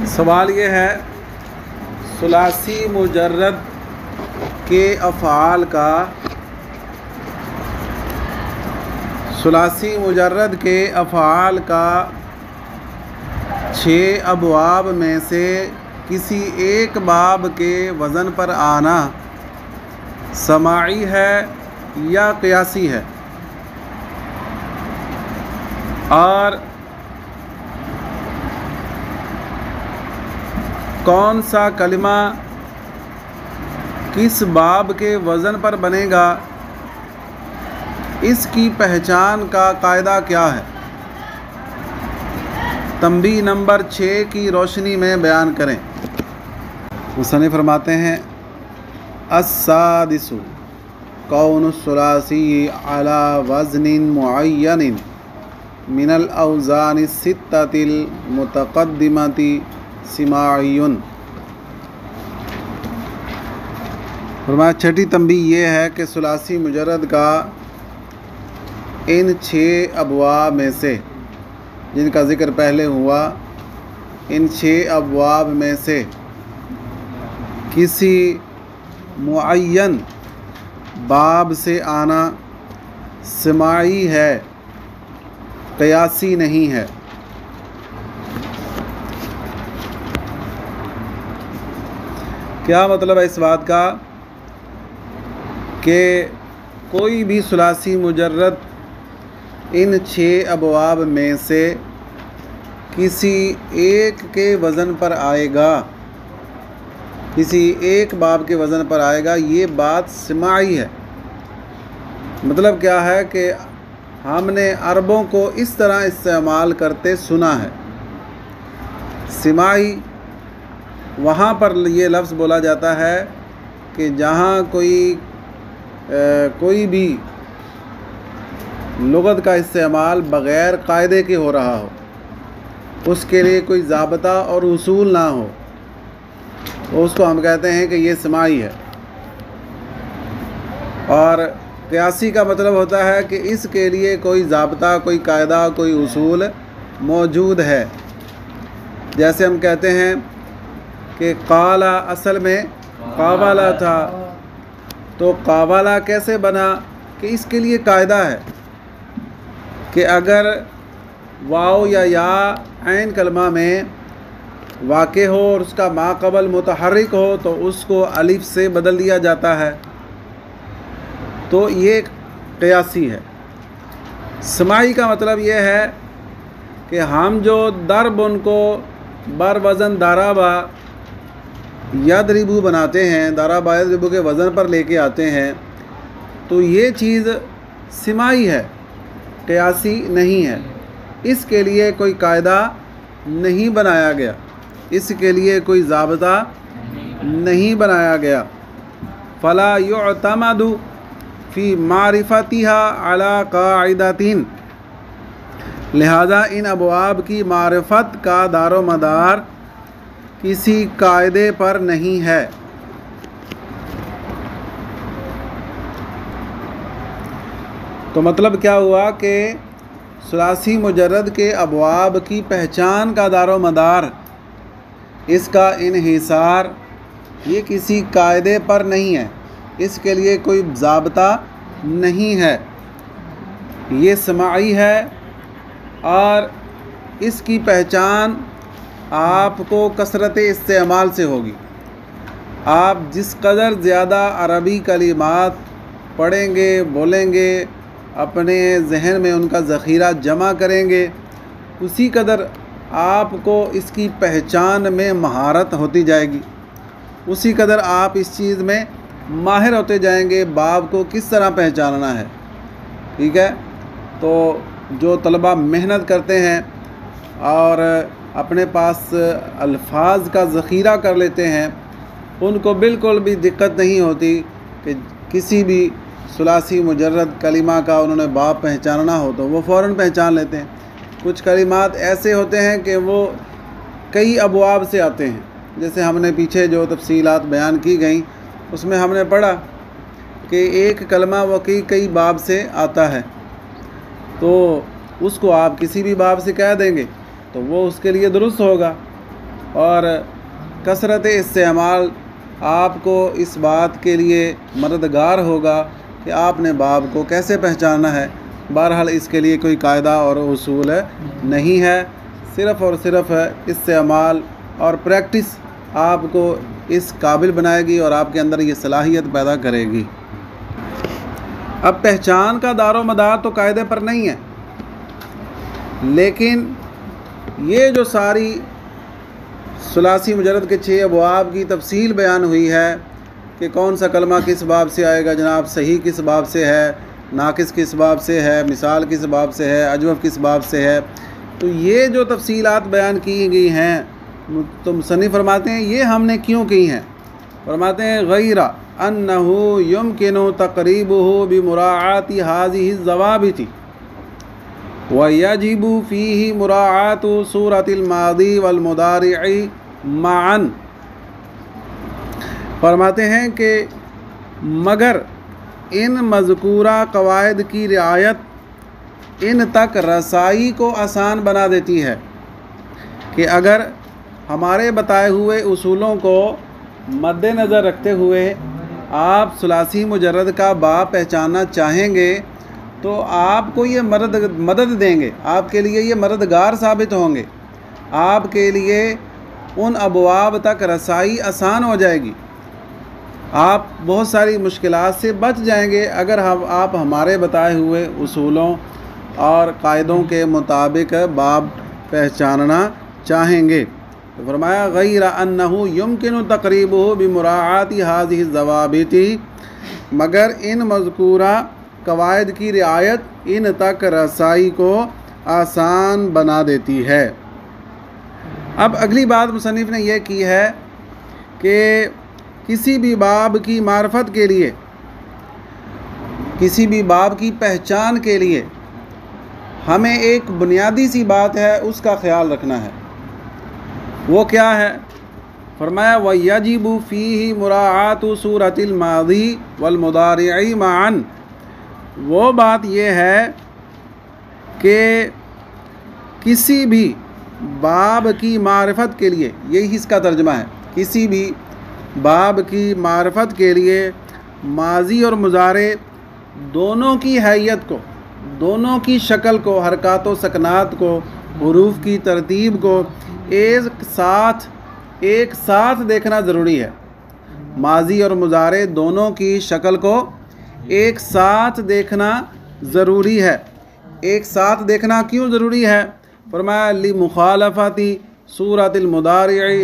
सवाल ये है, सुलासी मुजर्रद के अफ़आल का छः अबवाब में से किसी एक बाब के वज़न पर आना समाई है या क़ियासी है, और कौन सा कलिमा किस बाब के वज़न पर बनेगा, इसकी पहचान का कायदा क्या है। तंबीह नंबर 6 की रोशनी में बयान करें। मुसन्निफ़ फरमाते हैं, अस्सादिसु कौनुस्सुलासी अला वज़निन मुअय्यनिन मिनल औज़ानि सित्ततिल मुतक़द्दिमति सिमाइयुन। फरमाया छठी तंबीह ये है कि सुलासी मुजर्रद का इन 6 अबवाब में से, जिनका ज़िक्र पहले हुआ, इन 6 अबवाब में से किसी मुअय्यन बाब से आना समाई है, क़ियासी नहीं है। क्या मतलब है इस बात का कि कोई भी सुलासी मुजर्रद इन 6 अबवाब में से किसी एक के वज़न पर आएगा, किसी एक बाब के वज़न पर आएगा, ये बात समाई है। मतलब क्या है कि हमने अरबों को इस तरह इस्तेमाल करते सुना है। सिमाई वहाँ पर ये लफ्ज़ बोला जाता है कि जहाँ कोई भी लुग़त का इस्तेमाल बग़ैर कायदे के हो रहा हो, उसके लिए कोई ज़ाब्ता और उसूल ना हो, तो उसको हम कहते हैं कि ये समाई है। और क़ियासी का मतलब होता है कि इसके लिए कोई ज़ाब्ता, कोई कायदा, कोई उसूल मौजूद है। जैसे हम कहते हैं कि काला असल में कावाला था, तो कावाला कैसे बना कि इसके लिए कायदा है कि अगर वाव या ऐन कलमा में वाक़े हो और उसका माक़बल मुतहर्रिक हो तो उसको अलिफ से बदल दिया जाता है, तो ये क़ियासी है। समाई का मतलब ये है कि हम जो दरब उनको बर वज़न दाराबा यदरिबू बनाते हैं, दाराबा यदरिबू के वज़न पर लेके आते हैं, तो ये चीज़ समाई है, क़ियासी नहीं है। इसके लिए कोई कायदा नहीं बनाया गया, इसके लिए कोई ज़ाब्ता नहीं बनाया गया। फ़ला युअतमदु फ़ी मारिफ़तिहा अला क़ाइदतिन, लिहाजा इन अबवाब की मारिफत का दारो मदार किसी कायदे पर नहीं है। तो मतलब क्या हुआ कि सुलासी मुजर्रद के अबवाब की पहचान का दारो मदार, इसका इन्हिसार, ये किसी कायदे पर नहीं है, इसके लिए कोई ज़ाब्ता नहीं है, ये समाई है। और इसकी पहचान आपको कसरत इस्तेमाल से होगी। आप जिस कदर ज़्यादा अरबी कलिमात पढ़ेंगे, बोलेंगे, अपने जहन में उनका ज़ख़ीरा जमा करेंगे, उसी कदर आपको इसकी पहचान में महारत होती जाएगी, उसी कदर आप इस चीज़ में माहिर होते जाएंगे, बाब को किस तरह पहचानना है। ठीक है, तो जो तलबा मेहनत करते हैं और अपने पास अल्फाज का ज़ख़ीरा कर लेते हैं, उनको बिल्कुल भी दिक्कत नहीं होती कि किसी भी सुलासी मुजर्रद कलिमा का उन्होंने बाब पहचानना हो तो वो फ़ौरन पहचान लेते हैं। कुछ कलिमात ऐसे होते हैं कि वो कई अबवाब से आते हैं, जैसे हमने पीछे जो तफसीलात बयान की गई उसमें हमने पढ़ा कि एक कलमा वो कई बाब से आता है, तो उसको आप किसी भी बाब से कह देंगे तो वो उसके लिए दुरुस्त होगा। और कसरत इस्तेमाल आपको इस बात के लिए मददगार होगा कि आपने बाब को कैसे पहचानना है। बहरहाल इसके लिए कोई कायदा और उसूल नहीं है, सिर्फ़ और सिर्फ इस्तेमाल और प्रैक्टिस आपको इस काबिल बनाएगी और आपके अंदर ये सलाहियत पैदा करेगी। अब पहचान का दारो मदार तो कायदे पर नहीं है, लेकिन ये जो सारी सुलासी मुजर्रद के 6 अबवाब की तफसील बयान हुई है कि कौन सा कलमा किस बाब से आएगा जनाब, सही किस बाब से है, नाकिस किस बाब से है, मिसाल किस बाब से है, अजवब किस बाब से है, तो ये जो तफसीलात बयान की गई हैं तो मुसन्निफ़ फरमाते हैं ये हमने क्यों की हैं। फरमाते हैं गैरा अन्नहु युमकिनु तक़रीबुहु बिमुराआति हाज़िहि ज़वाबिति व यजिबु फ़ीही मुराआतु सूरतिल मादी वल मुदारि'i मअन। फरमाते हैं कि मगर इन मज़कूरा क़वाइद की रिआयत इन तक रसाई को आसान बना देती है कि अगर हमारे बताए हुए उसूलों को मद्देनज़र रखते हुए आप सुलासी मुजर्रद का बाब पहचानना चाहेंगे तो आपको ये मदद देंगे, आपके लिए ये मददगार साबित होंगे, आपके लिए उन अबवाब तक रसाई आसान हो जाएगी, आप बहुत सारी मुश्किलात से बच जाएंगे अगर आप हमारे बताए हुए उसूलों और कायदों के मुताबिक बाब पहचानना चाहेंगे। तो फरमाया गैरा अन्नहु युमकिनु तक़रीबुहु बिमुराआति हाज़िहि ज़वाबिति, मगर इन मज़कूरा कवायद की रिआयत इन तक रसाई को आसान बना देती है। अब अगली बात मुसन्निफ़ ने यह की है कि किसी भी बाब की मार्फत के लिए, किसी भी बाब की पहचान के लिए हमें एक बुनियादी सी बात है उसका ख्याल रखना है। वो क्या है? फरमाया व यजिबु फ़ीही मुराआतु सूरतिल मादी वल मुदारि'i मअन। वो बात ये है कि किसी भी बाब की मारिफत के लिए, यही इसका तर्जमा है, किसी भी बाब की मारिफत के लिए माजी और मुजारे दोनों की हैयत को, दोनों की शक्ल को, हरकत व सकनात को, हुरूफ की तरतीब को एक साथ देखना ज़रूरी है। माजी और मुजारे दोनों की शक्ल को एक साथ देखना ज़रूरी है। एक साथ देखना क्यों ज़रूरी है? फरमाया लि मुखालफती सूरतिल मुदारि'i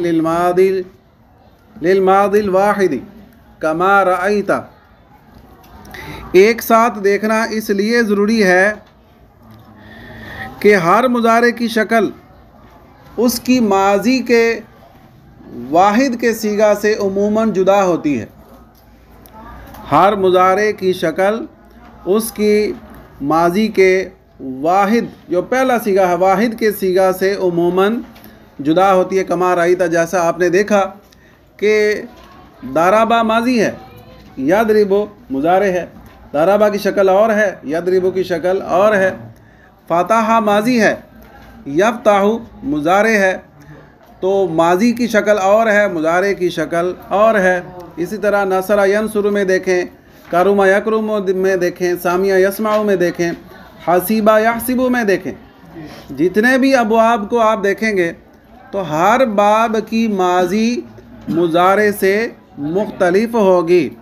लिल मादिल वाहिदी कमा रअयता। एक साथ देखना इसलिए ज़रूरी है कि हर मुजारे की शक्ल उसकी माजी के वाहिद के सीगा से उमूमन जुदा होती है। हर मुजारे की शक्ल उसकी माजी के वाहिद, जो पहला सीगा है, वाहिद के सीगा से उमूमन जुदा होती है। कमा रअयता, जैसा आपने देखा कि दाराबा माजी है, यदरिबु मुजारे है, दाराबा की शक्ल और है, यदरिबु की शक्ल और है। फ़ातहा माजी है, यफ्ताहु मुजारे है, तो माजी की शक्ल और है, मुजारे की शक्ल और है। इसी तरह नसरा यंसुरु में देखें, करुमा यकरुमु में देखें, सामिया यस्माउ में देखें, हसीबा यहसिबु में देखें। जितने भी अबवाब को आप देखेंगे तो हर बाब की माजी मुजारे से मुख्तलिफ होगी।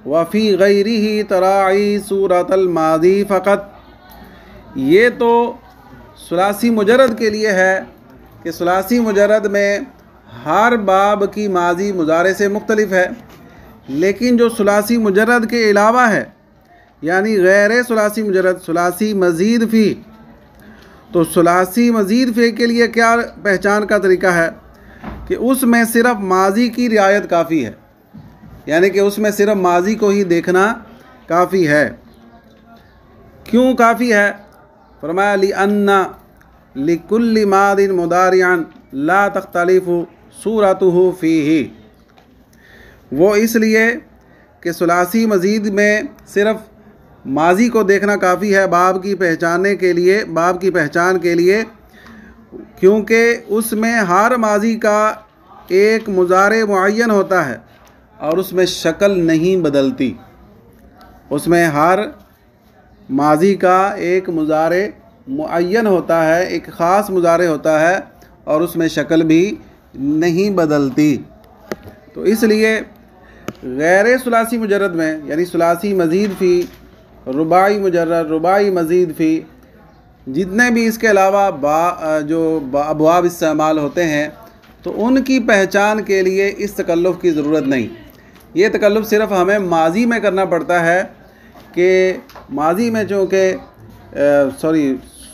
वफ़ी गैरिही तराई सूरतल मादी फ़क़त। ये तो सुलासी मुजर्रद के लिए है कि सुलासी मुजर्रद में हर बाब की माजी मुजारे से मुख्तलिफ है, लेकिन जो सुलासी मुजर्रद के अलावा है यानी गैर सुलासी मुजर्रद, सुलासी मज़ीद फ़ी, तो सुलासी मज़ीद फ़ी के लिए क्या पहचान का तरीका है कि उसमें सिर्फ़ माजी की रियायत काफ़ी है, यानी कि उसमें सिर्फ माजी को ही देखना काफ़ी है। क्यों काफ़ी है? फरमाया लि अन्ना लिकुल्लि मादिन मुदारिअन ला तख्तलिफु सूरतुहु फ़ीही। वो इसलिए कि सुलासी मज़ीद में सिर्फ माजी को देखना काफ़ी है बाब की पहचान के लिए, क्योंकि उसमें हर माजी का एक मुज़ारे मुअय्यन होता है और उसमें शक्ल नहीं बदलती। उसमें हर माजी का एक मुज़ारे मुअय्यन होता है, एक ख़ास मुज़ारे होता है और उसमें शक्ल भी नहीं बदलती। तो इसलिए गैर सुलासी मुजर्रद में, यानी सुलासी मज़ीद फ़ी, रुबाई मुजर्रद, रुबाई मज़ीद फ़ी, जितने भी इसके अलावा अबवाब इस्तेमाल होते हैं, तो उनकी पहचान के लिए इस तकल्लुफ़ की ज़रूरत नहीं। ये तकल्लुफ़ सिर्फ़ हमें माजी में करना पड़ता है कि माजी में चूँकि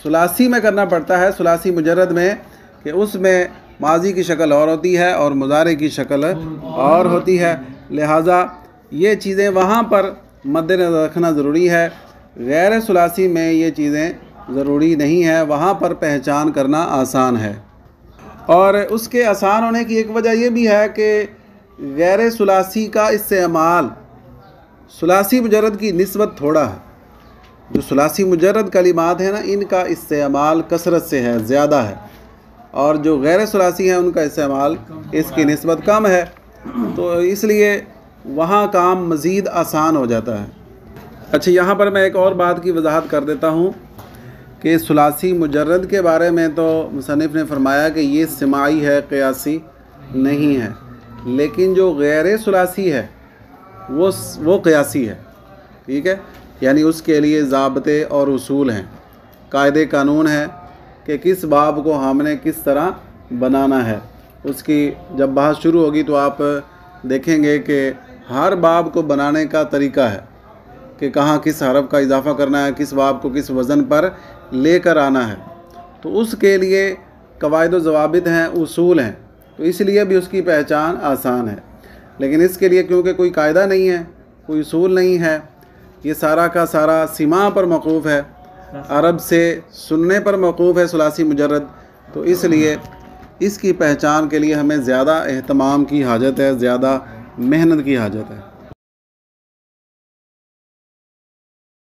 सुलासी में करना पड़ता है, सुलासी मुजर्रद में, कि उसमें माजी की शक्ल और होती है और मुज़ारे की शक्ल और होती है। लिहाजा ये चीज़ें वहाँ पर मद्देनज़र रखना ज़रूरी है। गैर सुलासी में ये चीज़ें ज़रूरी नहीं है, वहाँ पर पहचान करना आसान है। और उसके आसान होने की एक वजह यह भी है कि गैर सुलासी का इस्तेमाल सुलासी मुजर्रद की निस्बत थोड़ा है। जो सुलासी मुजर्रद कलिमात हैं ना, इनका इस्तेमाल कसरत से है, ज़्यादा है, और जो गैर सुलासी हैं उनका इस्तेमाल इसकी निस्बत कम है। तो इसलिए वहाँ काम मज़ीद आसान हो जाता है। अच्छा, यहाँ पर मैं एक और बात की वजाहत कर देता हूँ कि सुलासी मुजर्रद के बारे में तो मुसन्निफ़ ने फरमाया कि ये सिमाई है, क़ियासी नहीं है, लेकिन जो गैर सुलासी है वो क़ियासी है। ठीक है, यानी उसके लिए ज़ाब्ते और उसूल हैं, कायदे कानून है कि किस बाब को हमने किस तरह बनाना है। उसकी जब बात शुरू होगी तो आप देखेंगे कि हर बाब को बनाने का तरीका है कि कहाँ किस हरफ का इजाफ़ा करना है, किस बाब को किस वज़न पर लेकर आना है। तो उसके लिए कवायद व ज़वाबित हैं, उसूल हैं, तो इसलिए भी उसकी पहचान आसान है। लेकिन इसके लिए क्योंकि कोई कायदा नहीं है, कोई उसूल नहीं है, ये सारा का सारा सिमा पर मौकूफ़ है, अरब से सुनने पर मौकूफ़ है सुलासी मुजर्रद, तो इसलिए इसकी पहचान के लिए हमें ज़्यादा एहतमाम की हाजत है, ज़्यादा मेहनत की हाजत है।